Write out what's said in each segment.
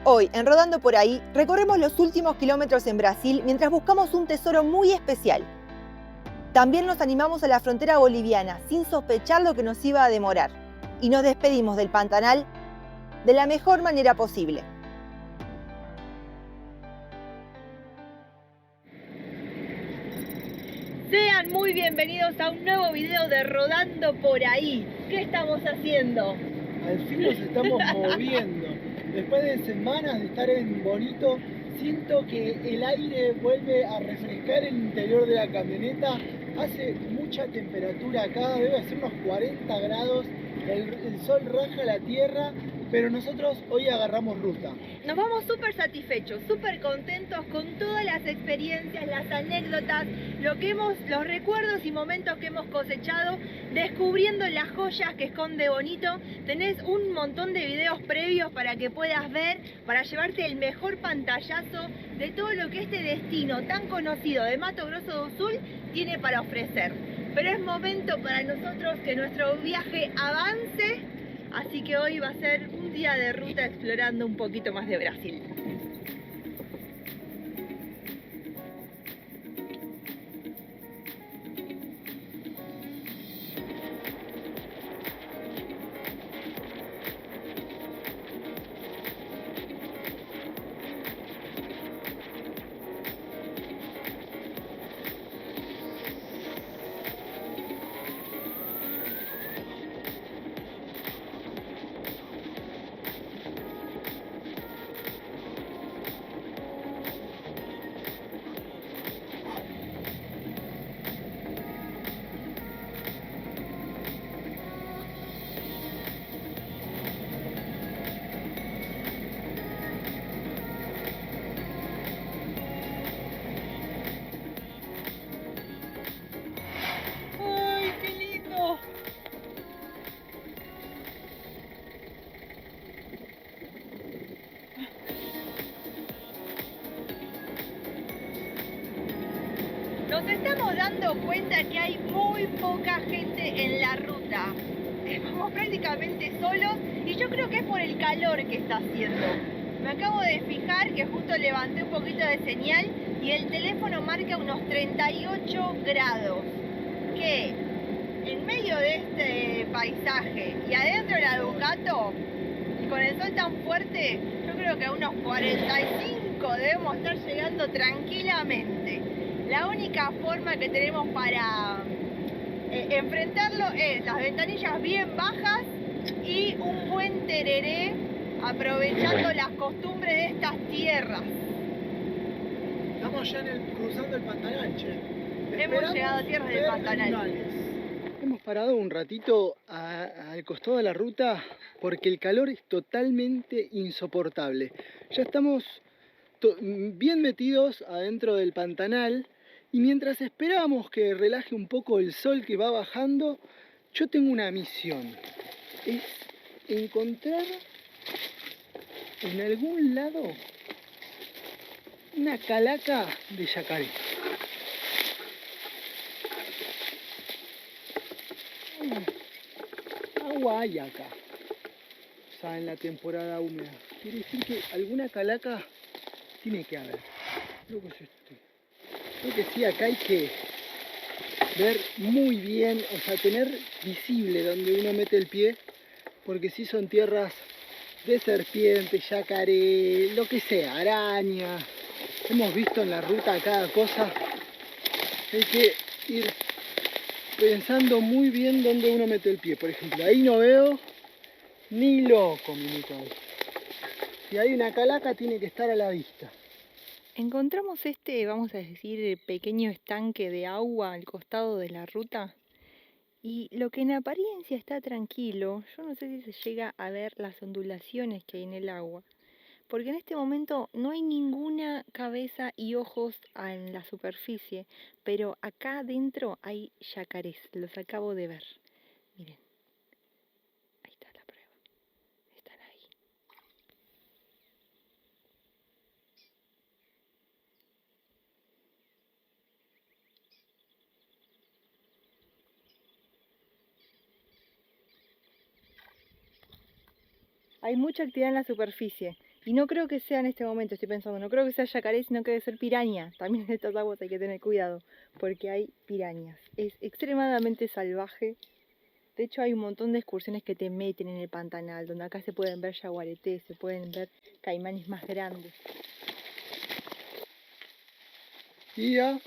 Hoy, en Rodando por Ahí, recorremos los últimos kilómetros en Brasil mientras buscamos un tesoro muy especial. También nos animamos a la frontera boliviana sin sospechar lo que nos iba a demorar. Y nos despedimos del Pantanal de la mejor manera posible. Sean muy bienvenidos a un nuevo video de Rodando por Ahí. ¿Qué estamos haciendo? Al fin nos estamos moviendo. Después de semanas de estar en Bonito, siento que el aire vuelve a refrescar el interior de la camioneta. Hace mucha temperatura acá, debe ser unos 40 grados. El sol raja la tierra, pero nosotros hoy agarramos ruta. Nos vamos súper satisfechos, súper contentos con todas las experiencias, las anécdotas, los recuerdos y momentos que hemos cosechado, descubriendo las joyas que esconde Bonito. Tenés un montón de videos previos para que puedas ver, para llevarte el mejor pantallazo de todo lo que este destino tan conocido de Mato Grosso do Sul tiene para ofrecer. Pero es momento para nosotros que nuestro viaje avance. Así que hoy va a ser un día de ruta explorando un poquito más de Brasil. Nos estamos dando cuenta que hay muy poca gente en la ruta. Estamos prácticamente solos y yo creo que es por el calor que está haciendo. Me acabo de fijar que justo levanté un poquito de señal y el teléfono marca unos 38 grados. Que en medio de este paisaje y adentro de la Ducato, y con el sol tan fuerte, yo creo que a unos 45 debemos estar llegando tranquilamente. La única forma que tenemos para enfrentarlo es las ventanillas bien bajas y un buen tereré, aprovechando las costumbres de estas tierras. Estamos ya cruzando el Pantanal, che. Hemos llegado a tierras del Pantanal. Animales. Hemos parado un ratito al costado de la ruta porque el calor es totalmente insoportable. Ya estamos bien metidos adentro del Pantanal y mientras esperamos que relaje un poco el sol que va bajando, yo tengo una misión. Es encontrar en algún lado una calaca de yacaré. Agua hay acá, o sea, en la temporada húmeda. Quiere decir que alguna calaca tiene que haber. Creo que es este. Creo que sí, acá hay que ver muy bien, o sea, tener visible donde uno mete el pie, porque sí son tierras de serpientes, yacaré, lo que sea, araña. Hemos visto en la ruta cada cosa. Hay que ir pensando muy bien dónde uno mete el pie. Por ejemplo, ahí no veo ni loco, minuto. Si hay una calaca, tiene que estar a la vista. Encontramos vamos a decir, pequeño estanque de agua al costado de la ruta. Y lo que en apariencia está tranquilo, yo no sé si se llega a ver las ondulaciones que hay en el agua. Porque en este momento no hay ninguna cabeza y ojos en la superficie, pero acá adentro hay yacarés, los acabo de ver. Miren, ahí está la prueba, están ahí. Hay mucha actividad en la superficie Y no creo que sea en este momento, estoy pensando, no creo que sea yacaré, sino que debe ser piraña. También en estas aguas hay que tener cuidado, porque hay pirañas. Es extremadamente salvaje. De hecho, hay un montón de excursiones que te meten en el Pantanal, donde acá se pueden ver yaguaretés, se pueden ver caimanes más grandes. Y ya.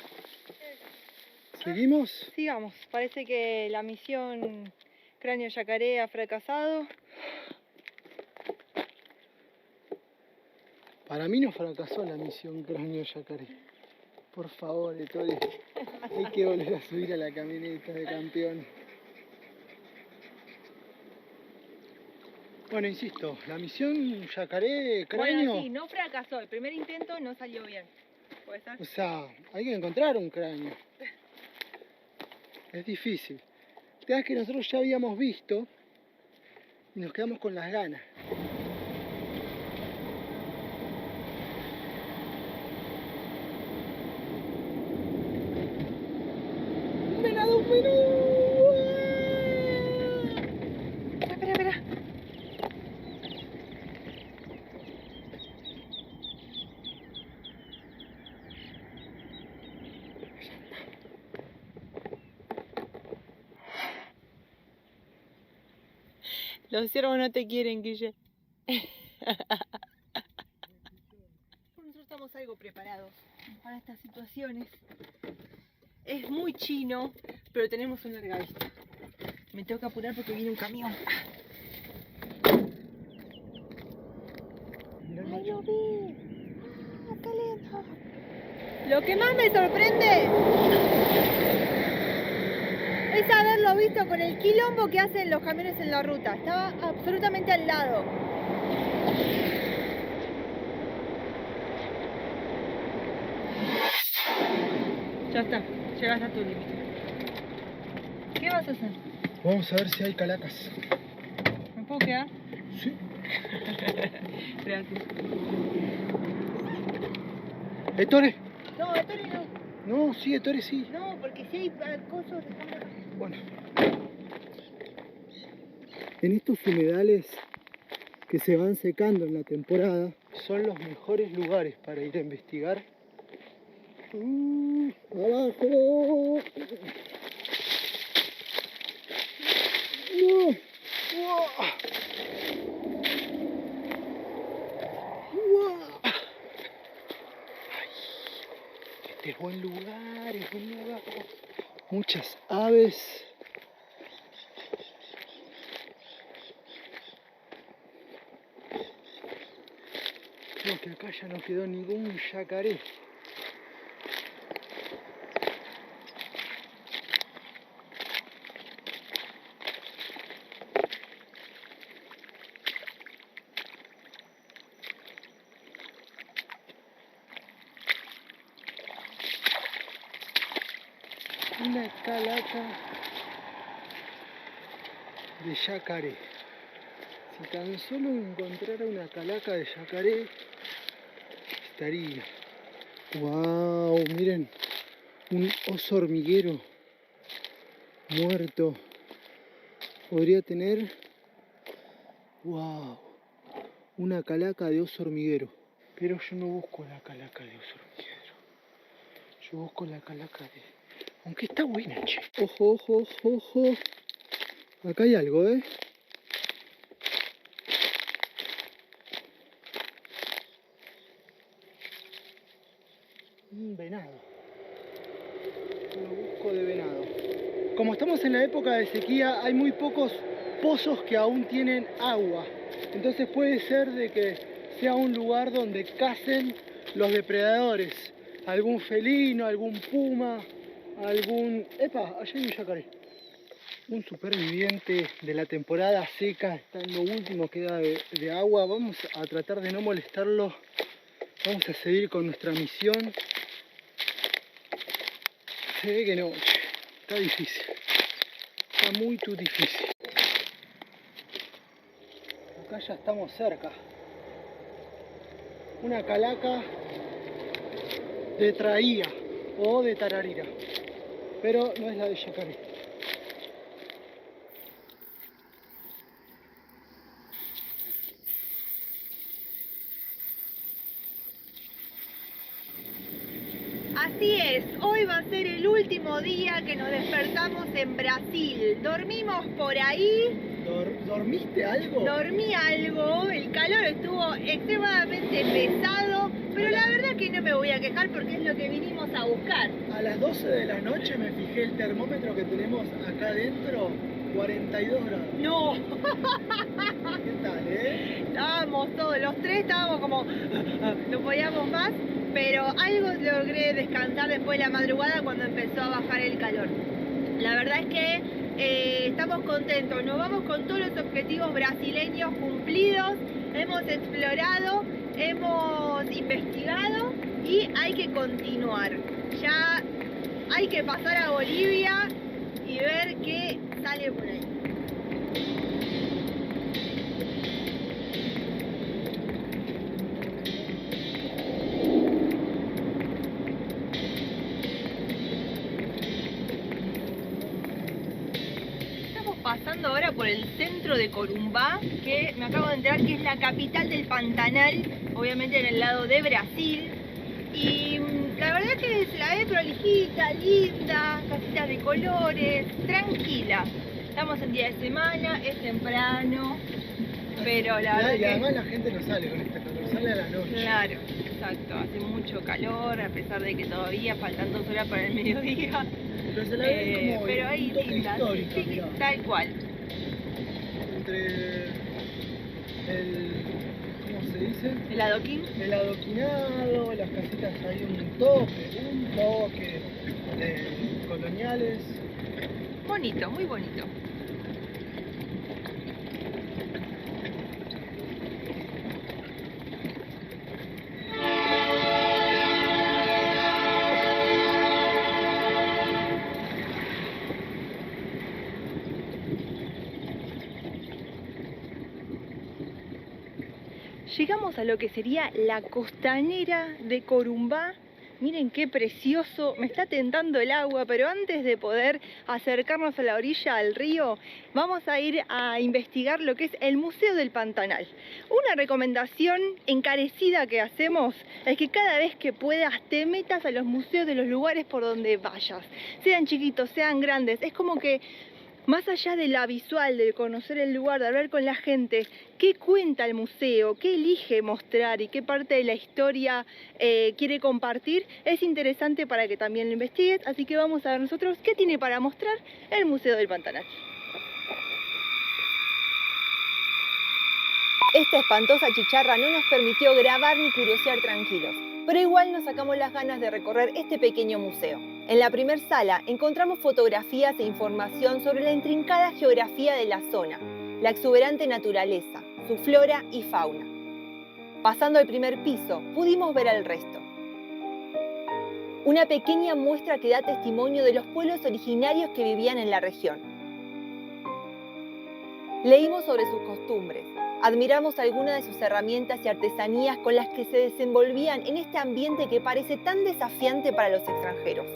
¿Seguimos? Sigamos, parece que la misión Cráneo Yacaré ha fracasado. Para mí no fracasó la misión Cráneo Yacaré. Por favor, Ettore, hay que volver a subir a la camioneta de campeón. Bueno, insisto, la misión Yacaré Cráneo... Bueno, sí, no fracasó, el primer intento no salió bien. ¿Puede ser? O sea, hay que encontrar un cráneo. Es difícil. Te das que nosotros ya habíamos visto y nos quedamos con las ganas. ¡Un venado, un venado! Espera, espera. Los ciervos no te quieren, Guille. Nosotros estamos algo preparados para estas situaciones. Es muy chino, pero tenemos un larga vista. Me tengo que apurar porque viene un camión. ¡Ay, lo vi! ¡Ah, qué lindo! Lo que más me sorprende es haberlo visto con el quilombo que hacen los camiones en la ruta. Estaba absolutamente al lado. Ya está, llegaste a tu límite. ¿Qué vas a hacer? Vamos a ver si hay calacas. ¿Me puedo quedar? Sí. Gracias. ¿Ettore? No, Ettore no. No, sí, Ettore sí. No, porque si hay cosas... Bueno. En estos humedales que se van secando en la temporada, son los mejores lugares para ir a investigar. ¡Abajo! ¡No! Este es buen lugar, es buen lugar. Muchas aves. Creo que acá ya no quedó ningún yacaré. Una calaca de yacaré. Si tan solo encontrara una calaca de yacaré, estaría. ¡Wow! Miren, un oso hormiguero muerto. Podría tener, ¡wow!, una calaca de oso hormiguero. Pero yo no busco la calaca de oso hormiguero. Yo busco la calaca de... Aunque está buena, che. Ojo, ojo, ojo, ojo. Acá hay algo, ¿eh? Un venado. Lo busco de venado. Como estamos en la época de sequía, hay muy pocos pozos que aún tienen agua. Entonces puede ser de que sea un lugar donde cacen los depredadores. Algún felino, algún puma, algún... ¡Epa! Allá hay un yacaré. Un superviviente de la temporada seca, está en lo último que queda de agua. Vamos a tratar de no molestarlo. Vamos a seguir con nuestra misión. Se ve que no, está difícil. Está muy difícil. Acá ya estamos cerca. Una calaca de traía o de tararira, pero no es la de yacaré. Así es, hoy va a ser el último día que nos despertamos en Brasil. Dormimos por ahí. ¿Dormiste algo? Dormí algo, el calor estuvo extremadamente pesado, pero la verdad que no me voy a quejar porque es lo que vinimos a buscar. A las 12 de la noche me fijé el termómetro que tenemos acá adentro, 42 grados. No, ¿Qué tal, estábamos todos, los tres estábamos como, no podíamos más, pero algo logré descansar después de la madrugada cuando empezó a bajar el calor. La verdad es que estamos contentos, nos vamos con todos los objetivos brasileños cumplidos, hemos explorado, hemos investigado y hay que continuar. Ya hay que pasar a Bolivia y ver qué sale por ahí. Pasando ahora por el centro de Corumbá, que me acabo de enterar que es la capital del Pantanal, obviamente en el lado de Brasil. Y la verdad que se la ve prolijita, linda, casitas de colores, tranquila. Estamos en día de semana, es temprano, pero la verdad y además la gente no sale con este calor, sale a la noche. Claro, exacto, hace mucho calor, a pesar de que todavía faltan 2 horas para el mediodía. Pero se la ve como pero ahí un toque linda, histórico, sí, mirá. tal cual. Entre el, ¿cómo se dice? El adoquín. El adoquinado, las casitas hay un toque coloniales. Bonito, muy bonito. Llegamos a lo que sería la costanera de Corumbá. Miren qué precioso, me está tentando el agua, pero antes de poder acercarnos a la orilla al río, vamos a ir a investigar lo que es el Museo del Pantanal. Una recomendación encarecida que hacemos es que cada vez que puedas te metas a los museos de los lugares por donde vayas, sean chiquitos, sean grandes. Es como que más allá de la visual, de conocer el lugar, de hablar con la gente, ¿qué cuenta el museo? ¿Qué elige mostrar? ¿Y qué parte de la historia quiere compartir? Es interesante para que también lo investigues, así que vamos a ver nosotros qué tiene para mostrar el Museo del Pantanal. Esta espantosa chicharra no nos permitió grabar ni curiosear tranquilos, pero igual nos sacamos las ganas de recorrer este pequeño museo. En la primer sala encontramos fotografías e información sobre la intrincada geografía de la zona, la exuberante naturaleza, su flora y fauna. Pasando al primer piso, pudimos ver el resto. Una pequeña muestra que da testimonio de los pueblos originarios que vivían en la región. Leímos sobre sus costumbres, admiramos algunas de sus herramientas y artesanías con las que se desenvolvían en este ambiente que parece tan desafiante para los extranjeros.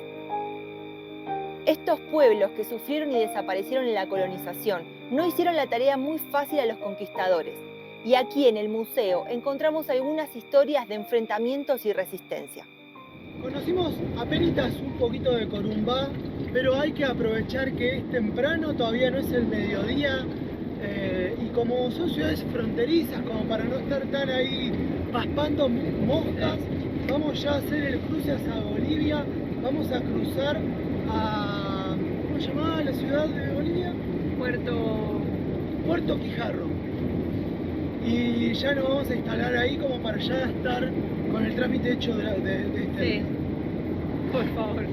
Estos pueblos que sufrieron y desaparecieron en la colonización no hicieron la tarea muy fácil a los conquistadores, y aquí en el museo encontramos algunas historias de enfrentamientos y resistencia. Conocimos apenas un poquito de Corumbá, pero hay que aprovechar que es temprano, todavía no es el mediodía, y como son ciudades fronterizas, como para no estar tan ahí paspando moscas, vamos ya a hacer el cruce hacia Bolivia, vamos a cruzar a, ¿cómo se llamaba la ciudad de Bolivia? Puerto Quijarro. Y ya nos vamos a instalar ahí como para ya estar con el trámite hecho de este. Sí, por favor.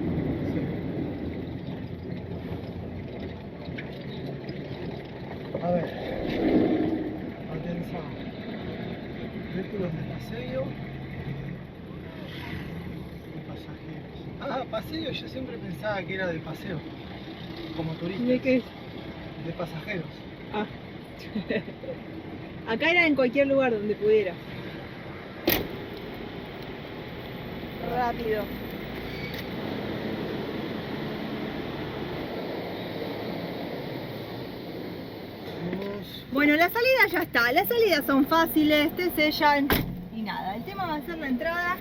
A ver, atención, vehículos de paseo y pasajeros. Ah, paseo, yo siempre pensaba que era de paseo, como turista. ¿De qué es? De pasajeros. Ah. Acá era en cualquier lugar donde pudiera. Rápido. Bueno, la salida ya está. Las salidas son fáciles, te sellan y nada. El tema va a ser la entrada.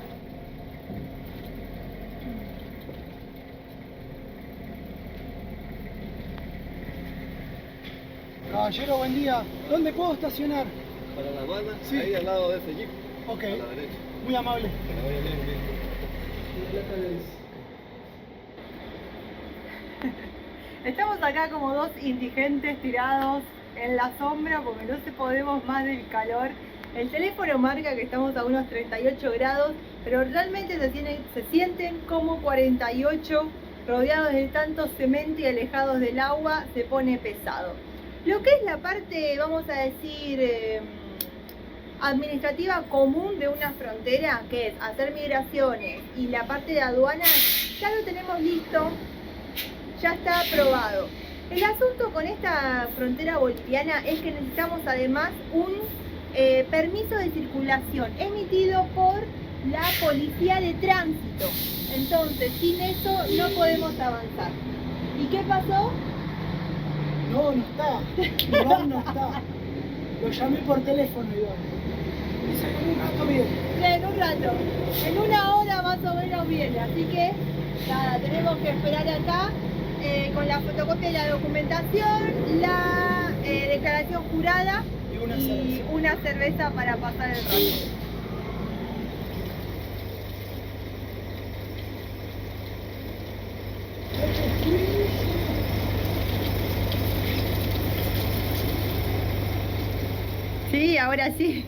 Caballero, buen día. ¿Dónde puedo estacionar? Para la banda, Sí. ahí al lado de ese jeep. Ok. A la derecha. Muy amable. Que la vaya bien, bien. Estamos acá como dos indigentes tirados en la sombra porque no se podemos más del calor. El teléfono marca que estamos a unos 38 grados, pero realmente se sienten como 48, rodeados de tanto cemento y alejados del agua, se pone pesado. Lo que es la parte, vamos a decir, administrativa común de una frontera, que es hacer migraciones y la parte de aduanas, ya lo tenemos listo, ya está aprobado. El asunto con esta frontera boliviana es que necesitamos además un permiso de circulación emitido por la policía de tránsito. Entonces, sin eso no podemos avanzar. ¿Y qué pasó? No, no está. Iván no está. Lo llamé por teléfono, Iván. Dice que en un rato viene. En un rato, en una hora más o menos viene, así que nada, tenemos que esperar acá con la fotocopia de la documentación, la declaración jurada y una cerveza para pasar el rato. Sí, ahora sí.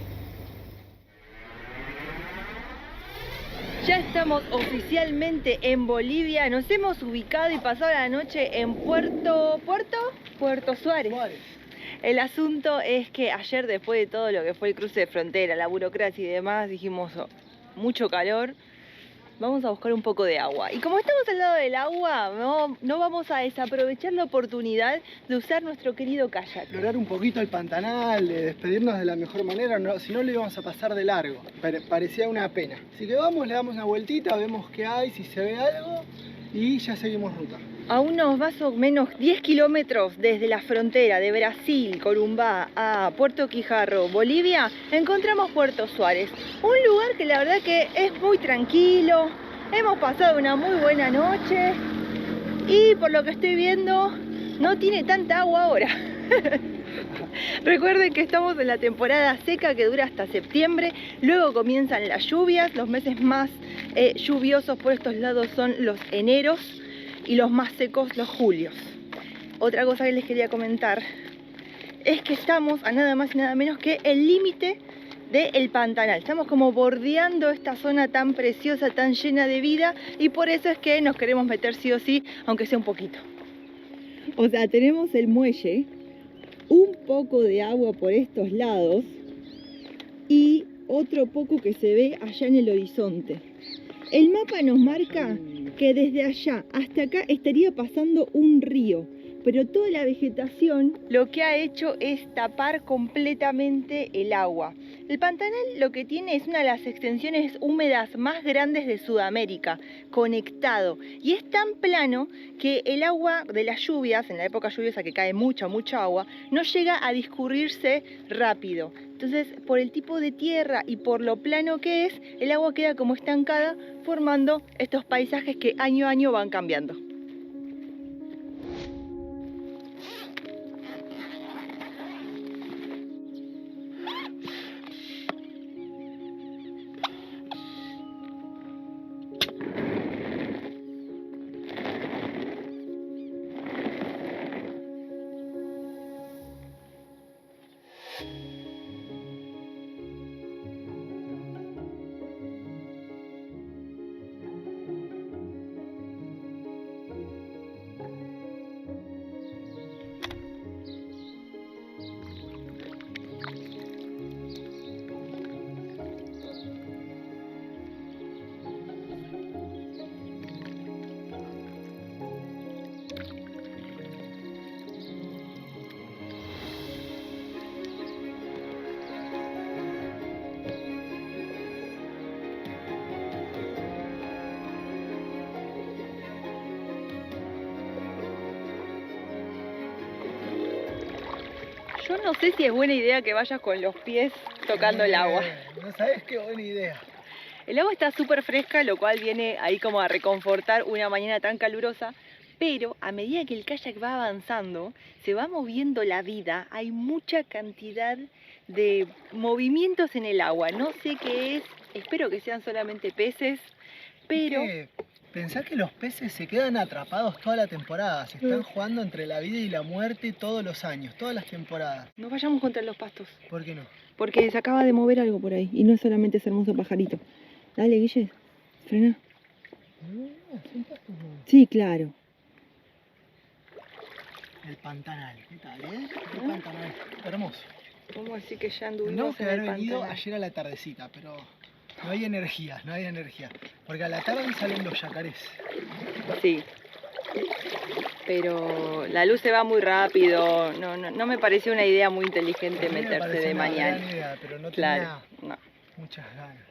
Ya estamos oficialmente en Bolivia, nos hemos ubicado y pasado la noche en Puerto Suárez. El asunto es que ayer, después de todo lo que fue el cruce de frontera, la burocracia y demás, dijimos, oh, mucho calor, vamos a buscar un poco de agua. Y como estamos al lado del agua, no vamos a desaprovechar la oportunidad de usar nuestro querido kayak. Explorar un poquito el Pantanal, despedirnos de la mejor manera, si no lo íbamos a pasar de largo. Parecía una pena. Así que vamos, le damos una vueltita, vemos qué hay, si se ve algo y ya seguimos ruta. A unos más o menos 10 kilómetros desde la frontera de Brasil, Corumbá, a Puerto Quijarro, Bolivia, encontramos Puerto Suárez. Un lugar que la verdad que es muy tranquilo, hemos pasado una muy buena noche y por lo que estoy viendo no tiene tanta agua ahora. Recuerden que estamos en la temporada seca que dura hasta septiembre, luego comienzan las lluvias, los meses más lluviosos por estos lados son los eneros y los más secos los julios. Otra cosa que les quería comentar es que estamos a nada más y nada menos que el límite del Pantanal. Estamos como bordeando esta zona tan preciosa, tan llena de vida y por eso es que nos queremos meter sí o sí, aunque sea un poquito. O sea, tenemos el muelle, un poco de agua por estos lados y otro poco que se ve allá en el horizonte. El mapa nos marca que desde allá hasta acá estaría pasando un río, pero toda la vegetación lo que ha hecho es tapar completamente el agua. El Pantanal lo que tiene es una de las extensiones húmedas más grandes de Sudamérica, conectado, y es tan plano que el agua de las lluvias, en la época lluviosa que cae mucha agua, no llega a discurrirse rápido. Entonces, por el tipo de tierra y por lo plano que es, el agua queda como estancada, formando estos paisajes que año a año van cambiando. Yo no sé si es buena idea que vayas con los pies tocando el agua. No sabes qué buena idea. El agua está súper fresca, lo cual viene ahí como a reconfortar una mañana tan calurosa. Pero a medida que el kayak va avanzando, se va moviendo la vida, hay mucha cantidad de movimientos en el agua. No sé qué es, espero que sean solamente peces, pero... Pensá que los peces se quedan atrapados toda la temporada, se están jugando entre la vida y la muerte todos los años, todas las temporadas. No vayamos contra los pastos. ¿Por qué no? Porque se acaba de mover algo por ahí y no es solamente ese hermoso pajarito. Dale, Guille, frena. Son pastos, no. Sí, claro. El Pantanal, ¿qué tal, El Pantanal, hermoso. Vamos a decir que ya Tendríamos anduvimos que en haber el venido Pantanal. ayer a la tardecita, pero no hay energía, no hay energía. Porque a la tarde salen los yacarés. Sí. Pero la luz se va muy rápido. No me pareció una idea muy inteligente A mí me meterse pareció de una mañana. gran idea, pero no Claro, tenía no. muchas ganas.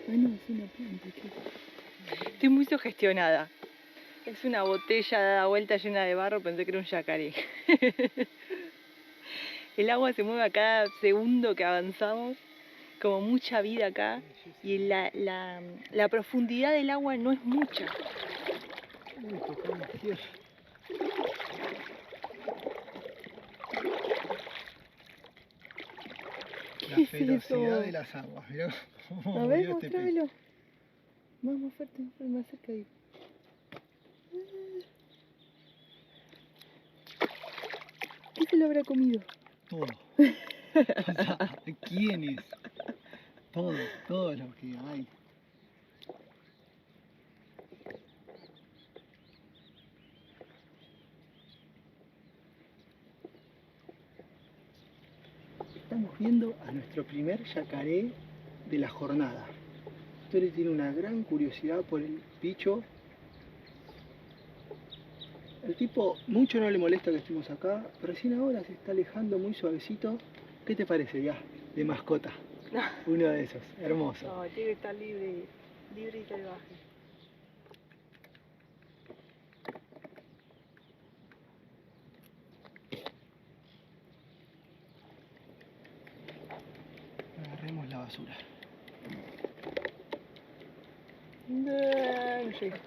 Ah, no, es una planta. Estoy muy sugestionada. Es una botella dada vuelta llena de barro, pensé que era un yacaré. El agua se mueve a cada segundo que avanzamos, como mucha vida acá. Y la profundidad del agua no es mucha. Uy, tocamos tierra. La es ferocidad eso? de las aguas, mirá cómo A ver, movió este pez. mostrámelo. Más fuerte, más cerca ahí. ¿Qué se lo habrá comido? Todo. O sea, ¿quiénes? Todo lo que hay. Estamos viendo a nuestro primer yacaré de la jornada. Tori tiene una gran curiosidad por el bicho. El tipo mucho no le molesta que estemos acá, recién ahora se está alejando muy suavecito. ¿Qué te parece ya? De mascota. Uno de esos, hermoso. No, tiene que estar libre y salvaje. Agarremos la basura. No, no llega.